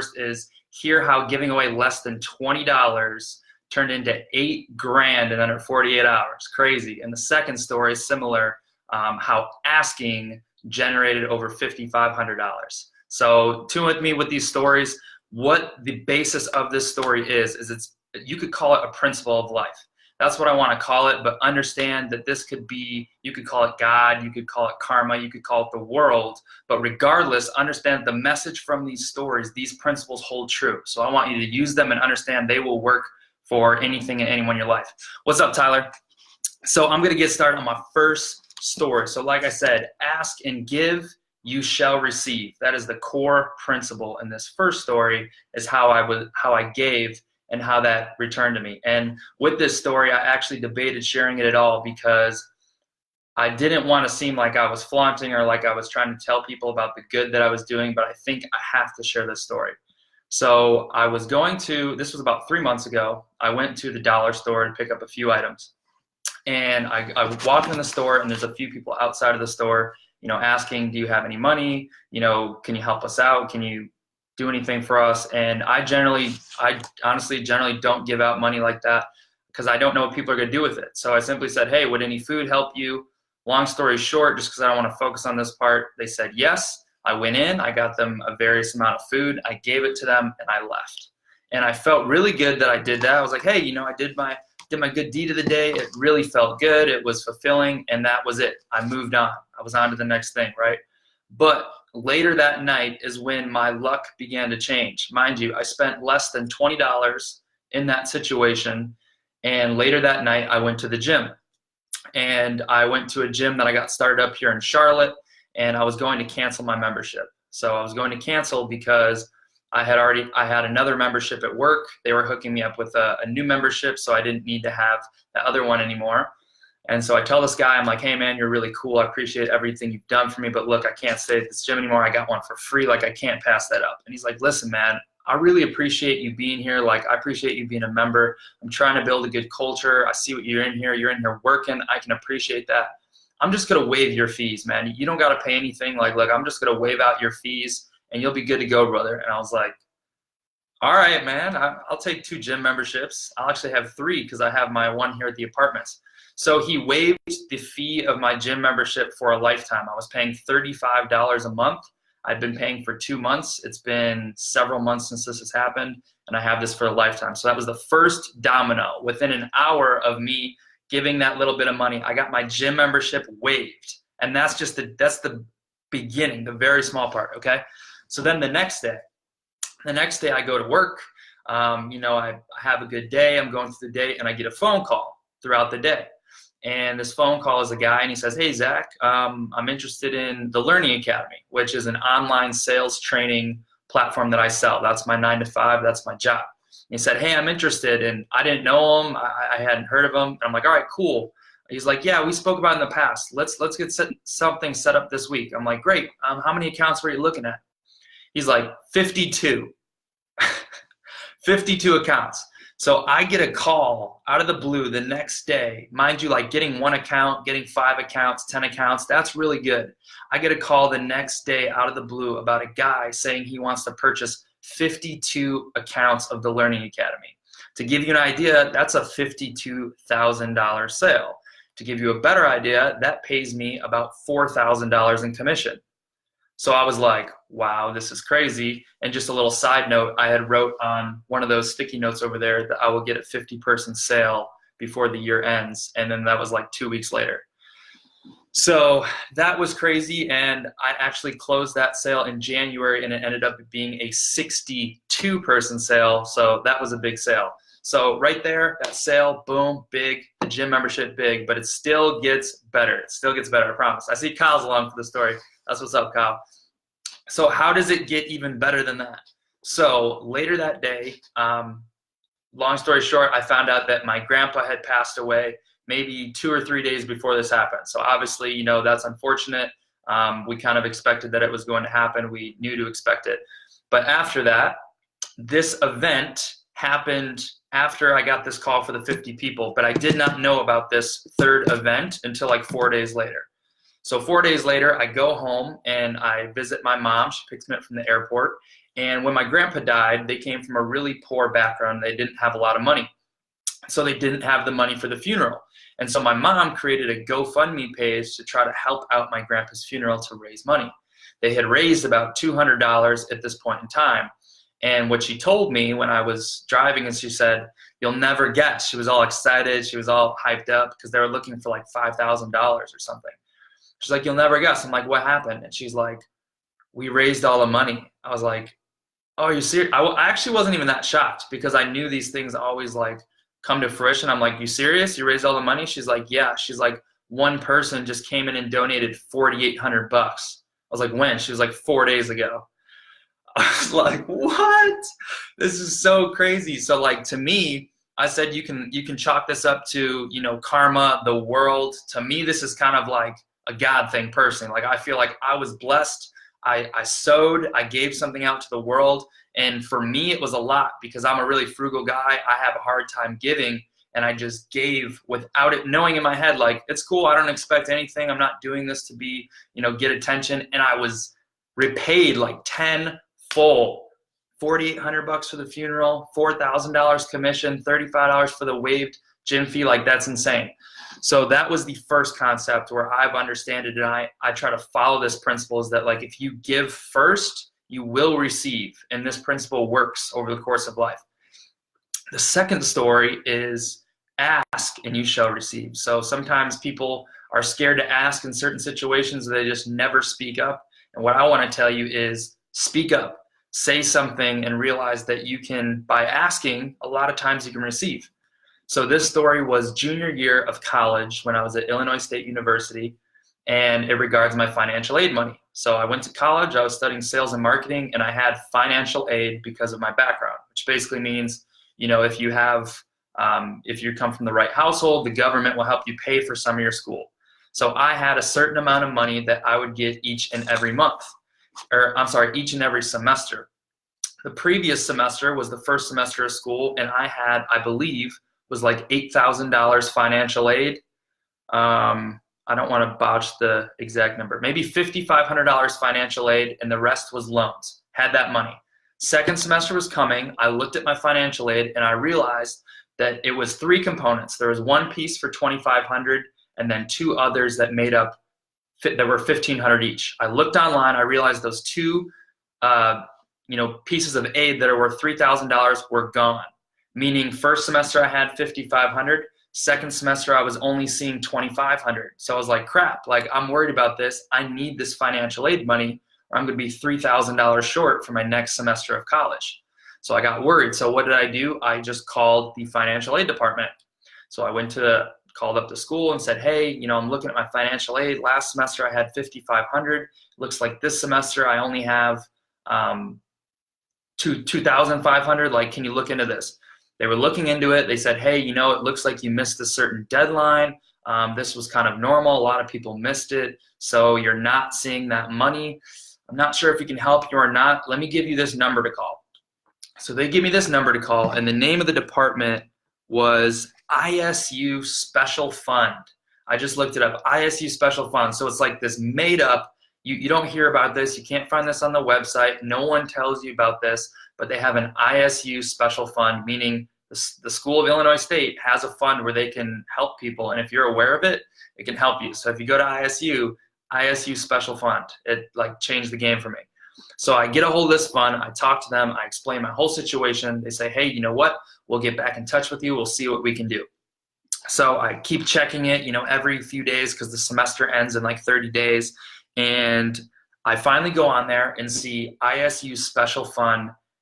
first is hear how giving away less than $20 turned into $8 grand in under 48 hours. Crazy. And the second story is similar, how asking generated over $5,500. So tune with me with these stories. What the basis of this story is you could call it a principle of life. That's what I want to call it, but understand that this could be, you could call it God, you could call it karma, you could call it the world, but regardless, understand the message from these stories, these principles hold true. So I want you to use them and understand they will work for anything and anyone in your life. What's up, Tyler? So I'm going to get started on my first story. So like I said, ask and give, you shall receive. That is the core principle in this first story, is how I gave and how that returned to me. And with this story, I actually debated sharing it at all because I didn't want to seem like I was flaunting or like I was trying to tell people about the good that I was doing, but I think I have to share this story. So I was this was about 3 months ago, I went to the dollar store to pick up a few items. And I walked in the store, and there's a few people outside of the store, asking, do you have any money? Can you help us out? Can you do anything for us? And I honestly generally don't give out money like that because I don't know what people are going to do with it. So I simply said, hey, would any food help you? Long story short, just because I don't want to focus on this part, they said yes. I went in, I got them a various amount of food, I gave it to them, and I left. And I felt really good that I did that. I was like, hey, I did my good deed of the day. It really felt good. It was fulfilling, and that was it. I moved on. I was on to the next thing, right? But later that night is when my luck began to change. Mind you, I spent less than $20 in that situation, and later that night I went to the gym. And I went to a gym that I got started up here in Charlotte, and I was going to cancel my membership. So I was going to cancel because I had another membership at work. They were hooking me up with a new membership, so I didn't need to have the other one anymore. And so I tell this guy, I'm like, hey man, you're really cool. I appreciate everything you've done for me, but look, I can't stay at this gym anymore. I got one for free. Like, I can't pass that up. And he's like, listen, man, I really appreciate you being here. Like, I appreciate you being a member. I'm trying to build a good culture. I see what you're in here. You're in here working. I can appreciate that. I'm just going to waive your fees, man. You don't got to pay anything. Like, look, I'm just going to waive out your fees and you'll be good to go, brother. And I was like, all right, man, I'll take 2 gym memberships. I'll actually have 3 because I have my one here at the apartments. So he waived the fee of my gym membership for a lifetime. I was paying $35 a month. I've been paying for 2 months. It's been several months since this has happened, and I have this for a lifetime. So that was the first domino. Within an hour of me giving that little bit of money, I got my gym membership waived. And that's the beginning, the very small part, okay? So then the next day I go to work. I have a good day. I'm going through the day, and I get a phone call throughout the day. And this phone call is a guy, and he says, hey, Zach, I'm interested in the Learning Academy, which is an online sales training platform that I sell. That's my 9 to 5. That's my job. He said, hey, I'm interested. And I didn't know him. I hadn't heard of him. And I'm like, all right, cool. He's like, yeah, we spoke about it in the past. Let's get something set up this week. I'm like, great. How many accounts were you looking at? He's like, 52. 52 accounts. So I get a call out of the blue the next day. Mind you, like getting 1 account, getting 5 accounts, 10 accounts, that's really good. I get a call the next day out of the blue about a guy saying he wants to purchase 52 accounts of the Learning Academy. To give you an idea, that's a $52,000 sale. To give you a better idea, that pays me about $4,000 in commission. So I was like, wow, this is crazy. And just a little side note, I had wrote on one of those sticky notes over there that I will get a 50-person sale before the year ends. And then that was like 2 weeks later. So that was crazy. And I actually closed that sale in January, and it ended up being a 62-person sale. So that was a big sale. So right there, that sale, boom, big, the gym membership, big, but it still gets better. It still gets better, I promise. I see Kyle's along for the story. That's what's up, Kyle. So how does it get even better than that? So later that day, long story short, I found out that my grandpa had passed away maybe 2 or 3 days before this happened. So obviously, that's unfortunate. We kind of expected that it was going to happen. We knew to expect it. But after that, this event happened after I got this call for the 50 people, but I did not know about this third event until like 4 days later. So 4 days later, I go home and I visit my mom. She picks me up from the airport, And when my grandpa died, they came from a really poor background. They didn't have a lot of money. So they didn't have the money for the funeral. And so my mom created a GoFundMe page to try to help out my grandpa's funeral to raise money. They had raised about $200 at this point in time. And what she told me when I was driving is she said, "You'll never guess." She was all excited. She was all hyped up because they were looking for like $5,000 or something. She's like, "You'll never guess." I'm like, "What happened?" And she's like, "We raised all the money." I was like, "Oh, are you serious?" I actually wasn't even that shocked because I knew these things always like come to fruition. I'm like, "You serious? You raised all the money?" She's like, "Yeah." She's like, "One person just came in and donated $4,800. I was like, "When?" She was like, 4 days ago. I was like, "What? This is so crazy." So like, to me, I said, you can chalk this up to, karma, the world. To me, this is kind of like a God thing personally. Like, I feel like I was blessed. I sowed, I gave something out to the world. And for me, it was a lot because I'm a really frugal guy. I have a hard time giving. And I just gave without it knowing in my head, like, it's cool. I don't expect anything. I'm not doing this to be, get attention. And I was repaid like 10 full, $4,800 for the funeral, $4,000 commission, $35 for the waived gym fee. Like, that's insane. So that was the first concept where I've understood it, and I try to follow this principle, is that like, if you give first, you will receive. And this principle works over the course of life. The second story is ask and you shall receive. So sometimes people are scared to ask in certain situations. They just never speak up. And what I want to tell you is speak up. Say something and realize that you can, by asking, a lot of times you can receive. So this story was junior year of college when I was at Illinois State University, and it regards my financial aid money. So I went to college, I was studying sales and marketing, and I had financial aid because of my background, which basically means, if you have, if you come from the right household, the government will help you pay for some of your school. So I had a certain amount of money that I would get each and every month. Each and every semester. The previous semester was the first semester of school, and I had, I believe, was like $8,000 financial aid. I don't want to botch the exact number. Maybe $5,500 financial aid, and the rest was loans. Had that money. Second semester was coming. I looked at my financial aid, and I realized that it was three components. There was one piece for $2,500, and then two others that made up that were $1,500 each. I looked online. I realized those two, pieces of aid that are worth $3,000 were gone. Meaning, first semester I had $5,500. Second semester I was only seeing $2,500. So I was like, crap. Like, I'm worried about this. I need this financial aid money, or I'm going to be $3,000 short for my next semester of college. So I got worried. So what did I do? I just called the financial aid department. So I called up the school and said, "Hey, I'm looking at my financial aid. Last semester I had $5,500. Looks like this semester I only have $2,500. Like, can you look into this?" They were looking into it. They said, "Hey, it looks like you missed a certain deadline. This was kind of normal. A lot of people missed it. So you're not seeing that money. I'm not sure if we can help you or not. Let me give you this number to call." So they give me this number to call, and the name of the department was ISU Special Fund. I just looked it up, ISU Special Fund. So it's like this made up, you don't hear about this, you can't find this on the website, no one tells you about this, but they have an ISU Special Fund, meaning the School of Illinois State has a fund where they can help people, and if you're aware of it, it can help you. So if you go to ISU Special Fund, it like changed the game for me. So I get a hold of this fund, I talk to them, I explain my whole situation. They say, "Hey, you know what? We'll get back in touch with you. We'll see what we can do." So I keep checking it, every few days because the semester ends in like 30 days. And I finally go on there and see ISU Special Fund